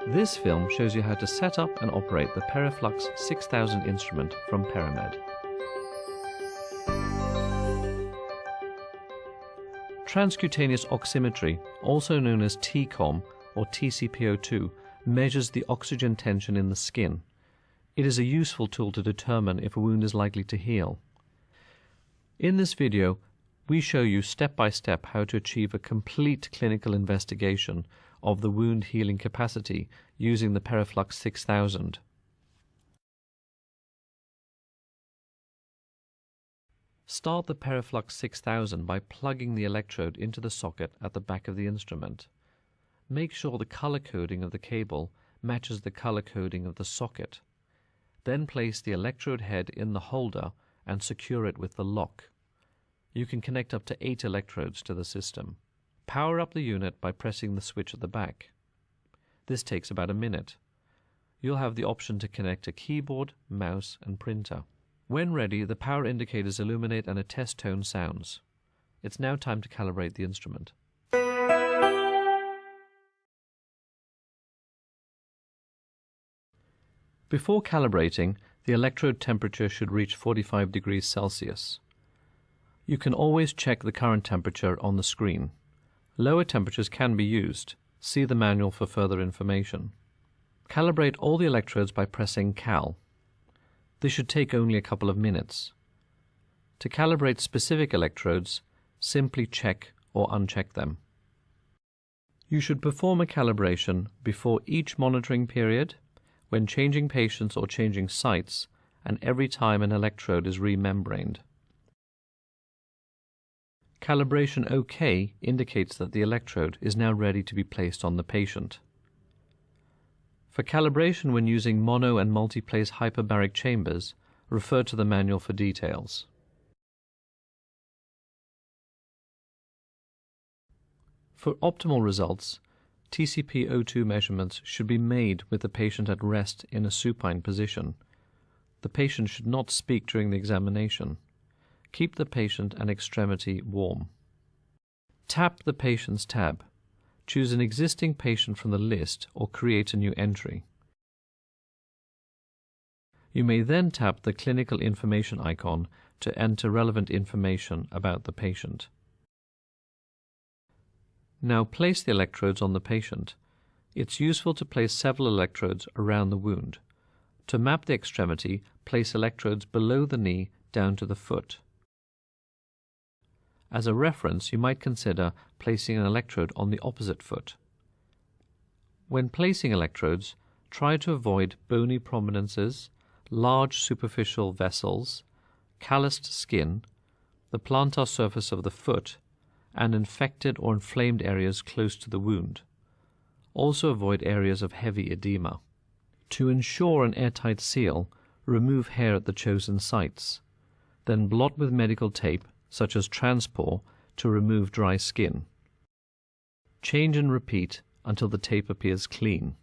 This film shows you how to set up and operate the PeriFlux 6000 instrument from PeriMed. Transcutaneous oximetry, also known as TCOM or tcpO2, measures the oxygen tension in the skin. It is a useful tool to determine if a wound is likely to heal. In this video, we show you step by step how to achieve a complete clinical investigation of the wound healing capacity using the PeriFlux 6000. Start the PeriFlux 6000 by plugging the electrode into the socket at the back of the instrument. Make sure the color coding of the cable matches the color coding of the socket. Then place the electrode head in the holder and secure it with the lock. You can connect up to 8 electrodes to the system. Power up the unit by pressing the switch at the back. This takes about a minute. You'll have the option to connect a keyboard, mouse and printer. When ready, the power indicators illuminate and a test tone sounds. It's now time to calibrate the instrument. Before calibrating, the electrode temperature should reach 45 degrees Celsius. You can always check the current temperature on the screen. Lower temperatures can be used. See the manual for further information. Calibrate all the electrodes by pressing Cal. This should take only a couple of minutes. To calibrate specific electrodes, simply check or uncheck them. You should perform a calibration before each monitoring period, when changing patients or changing sites, and every time an electrode is remembraned. Calibration OK indicates that the electrode is now ready to be placed on the patient. For calibration when using mono and multiplace hyperbaric chambers, refer to the manual for details. For optimal results, tcpO2 measurements should be made with the patient at rest in a supine position. The patient should not speak during the examination. Keep the patient and extremity warm. Tap the Patients tab. Choose an existing patient from the list or create a new entry. You may then tap the clinical information icon to enter relevant information about the patient. Now place the electrodes on the patient. It's useful to place several electrodes around the wound. To map the extremity, place electrodes below the knee down to the foot. As a reference, you might consider placing an electrode on the opposite foot. When placing electrodes, try to avoid bony prominences, large superficial vessels, calloused skin, the plantar surface of the foot, and infected or inflamed areas close to the wound. Also avoid areas of heavy edema. To ensure an airtight seal, remove hair at the chosen sites. Then blot with medical tape, such as Transpor, to remove dry skin. Change and repeat until the tape appears clean.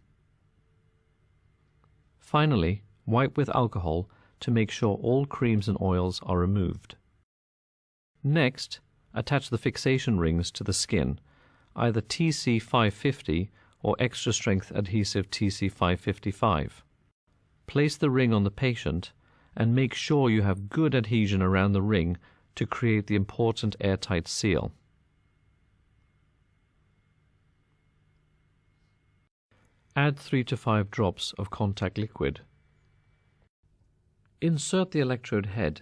Finally, wipe with alcohol to make sure all creams and oils are removed. Next, attach the fixation rings to the skin, either TC550 or extra strength adhesive TC555. Place the ring on the patient and make sure you have good adhesion around the ring to create the important airtight seal. Add 3 to 5 drops of contact liquid. Insert the electrode head.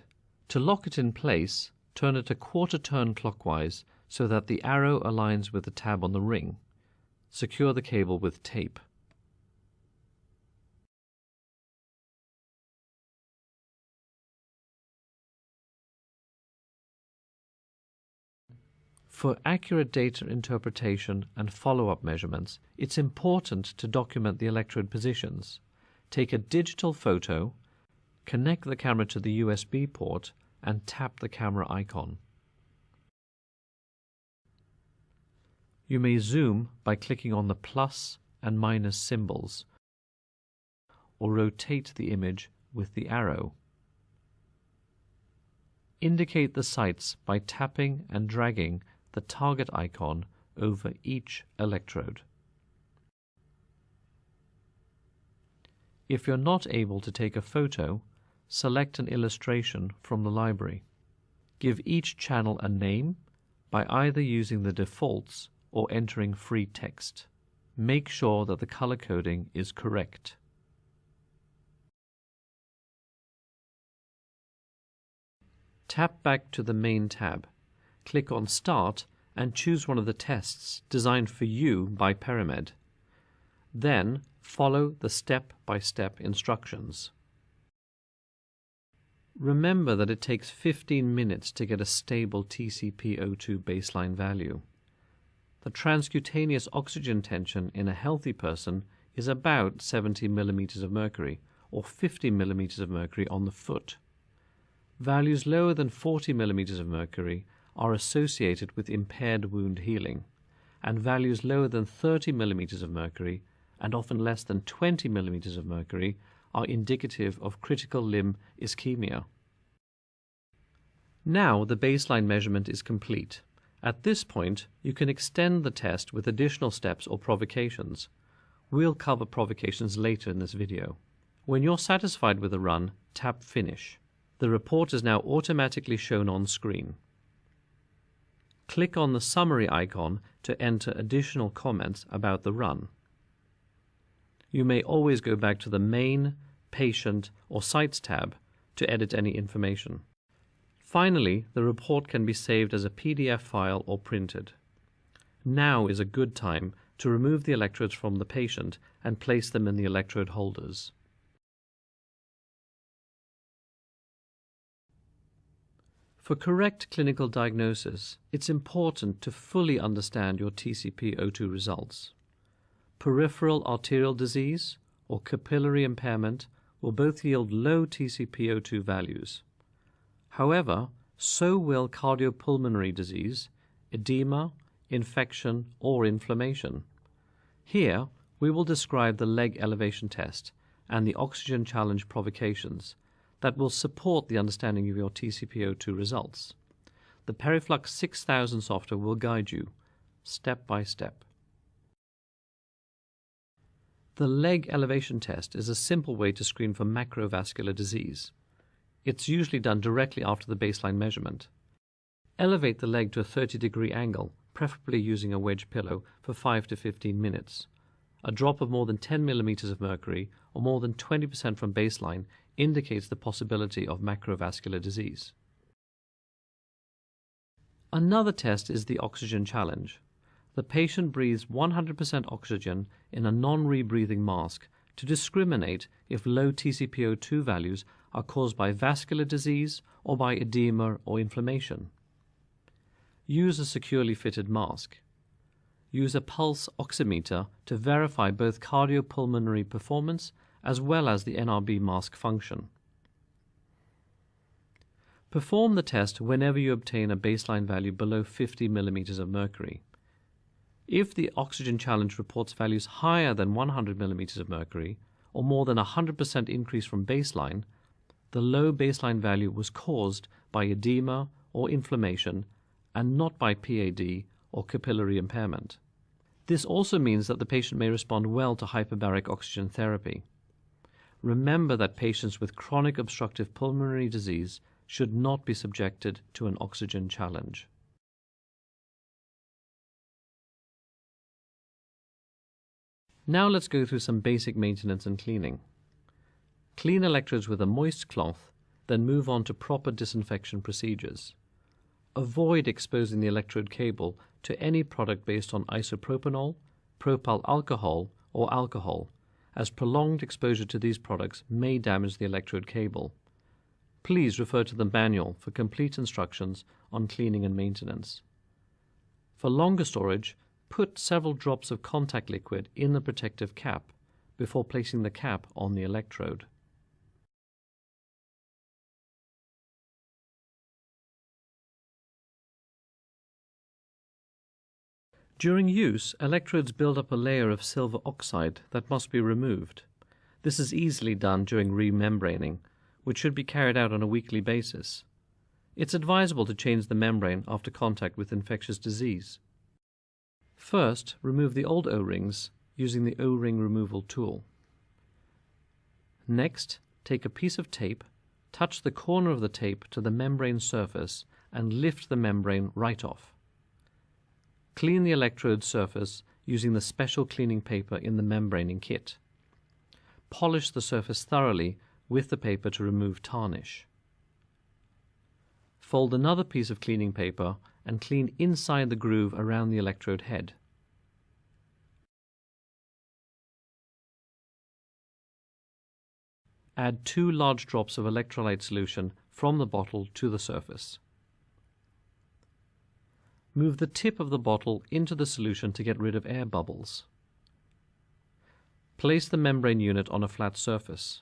To lock it in place, turn it a quarter turn clockwise so that the arrow aligns with the tab on the ring. Secure the cable with tape. For accurate data interpretation and follow-up measurements, it's important to document the electrode positions. Take a digital photo, connect the camera to the USB port, and tap the camera icon. You may zoom by clicking on the plus and minus symbols, or rotate the image with the arrow. Indicate the sites by tapping and dragging the target icon over each electrode. If you're not able to take a photo, select an illustration from the library. Give each channel a name by either using the defaults or entering free text. Make sure that the color coding is correct. Tap back to the main tab. Click on Start and choose one of the tests designed for you by PeriMed. Then follow the step-by-step instructions. Remember that it takes 15 minutes to get a stable tcpO2 baseline value. The transcutaneous oxygen tension in a healthy person is about 70 millimeters of mercury or 50 millimeters of mercury on the foot. Values lower than 40 millimeters of mercury are associated with impaired wound healing, and values lower than 30 millimeters of mercury and often less than 20 millimeters of mercury are indicative of critical limb ischemia. Now the baseline measurement is complete. At this point, you can extend the test with additional steps or provocations. We'll cover provocations later in this video. When you're satisfied with the run, tap Finish. The report is now automatically shown on screen. Click on the summary icon to enter additional comments about the run. You may always go back to the Main, Patient, or Sites tab to edit any information. Finally, the report can be saved as a PDF file or printed. Now is a good time to remove the electrodes from the patient and place them in the electrode holders. For correct clinical diagnosis, it's important to fully understand your tcpO2 results. Peripheral arterial disease or capillary impairment will both yield low tcpO2 values. However, so will cardiopulmonary disease, edema, infection, or inflammation. Here, we will describe the leg elevation test and the oxygen challenge provocations that will support the understanding of your tcpO2 results. The PeriFlux 6000 software will guide you step by step. The leg elevation test is a simple way to screen for macrovascular disease. It's usually done directly after the baseline measurement. Elevate the leg to a 30-degree angle, preferably using a wedge pillow, for 5 to 15 minutes. A drop of more than 10 millimeters of mercury, or more than 20% from baseline, indicates the possibility of macrovascular disease. Another test is the oxygen challenge. The patient breathes 100% oxygen in a non-rebreathing mask to discriminate if low tcpO2 values are caused by vascular disease or by edema or inflammation. Use a securely fitted mask. Use a pulse oximeter to verify both cardiopulmonary performance as well as the NRB mask function. Perform the test whenever you obtain a baseline value below 50 millimeters of mercury. If the oxygen challenge reports values higher than 100 millimeters of mercury, or more than 100% increase from baseline, the low baseline value was caused by edema or inflammation and not by PAD or capillary impairment. This also means that the patient may respond well to hyperbaric oxygen therapy. Remember that patients with chronic obstructive pulmonary disease should not be subjected to an oxygen challenge. Now let's go through some basic maintenance and cleaning. Clean electrodes with a moist cloth, then move on to proper disinfection procedures. Avoid exposing the electrode cable to any product based on isopropanol, propyl alcohol, or alcohol, as prolonged exposure to these products may damage the electrode cable. Please refer to the manual for complete instructions on cleaning and maintenance. For longer storage, put several drops of contact liquid in the protective cap before placing the cap on the electrode. During use, electrodes build up a layer of silver oxide that must be removed. This is easily done during remembraning, which should be carried out on a weekly basis. It's advisable to change the membrane after contact with infectious disease. First, remove the old O-rings using the O-ring removal tool. Next, take a piece of tape, touch the corner of the tape to the membrane surface and lift the membrane right off. Clean the electrode surface using the special cleaning paper in the membraning kit. Polish the surface thoroughly with the paper to remove tarnish. Fold another piece of cleaning paper and clean inside the groove around the electrode head. Add 2 large drops of electrolyte solution from the bottle to the surface. Move the tip of the bottle into the solution to get rid of air bubbles. Place the membrane unit on a flat surface.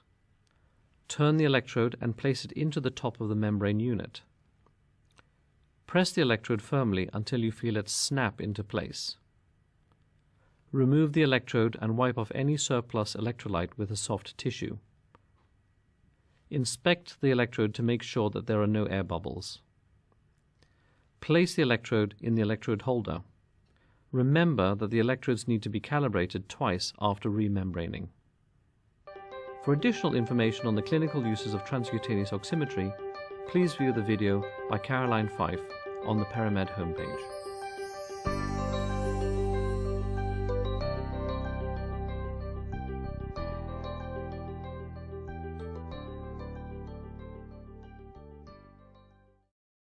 Turn the electrode and place it into the top of the membrane unit. Press the electrode firmly until you feel it snap into place. Remove the electrode and wipe off any surplus electrolyte with a soft tissue. Inspect the electrode to make sure that there are no air bubbles. Place the electrode in the electrode holder. Remember that the electrodes need to be calibrated twice after remembraning. For additional information on the clinical uses of transcutaneous oximetry, please view the video by Caroline Fife on the PeriMed homepage.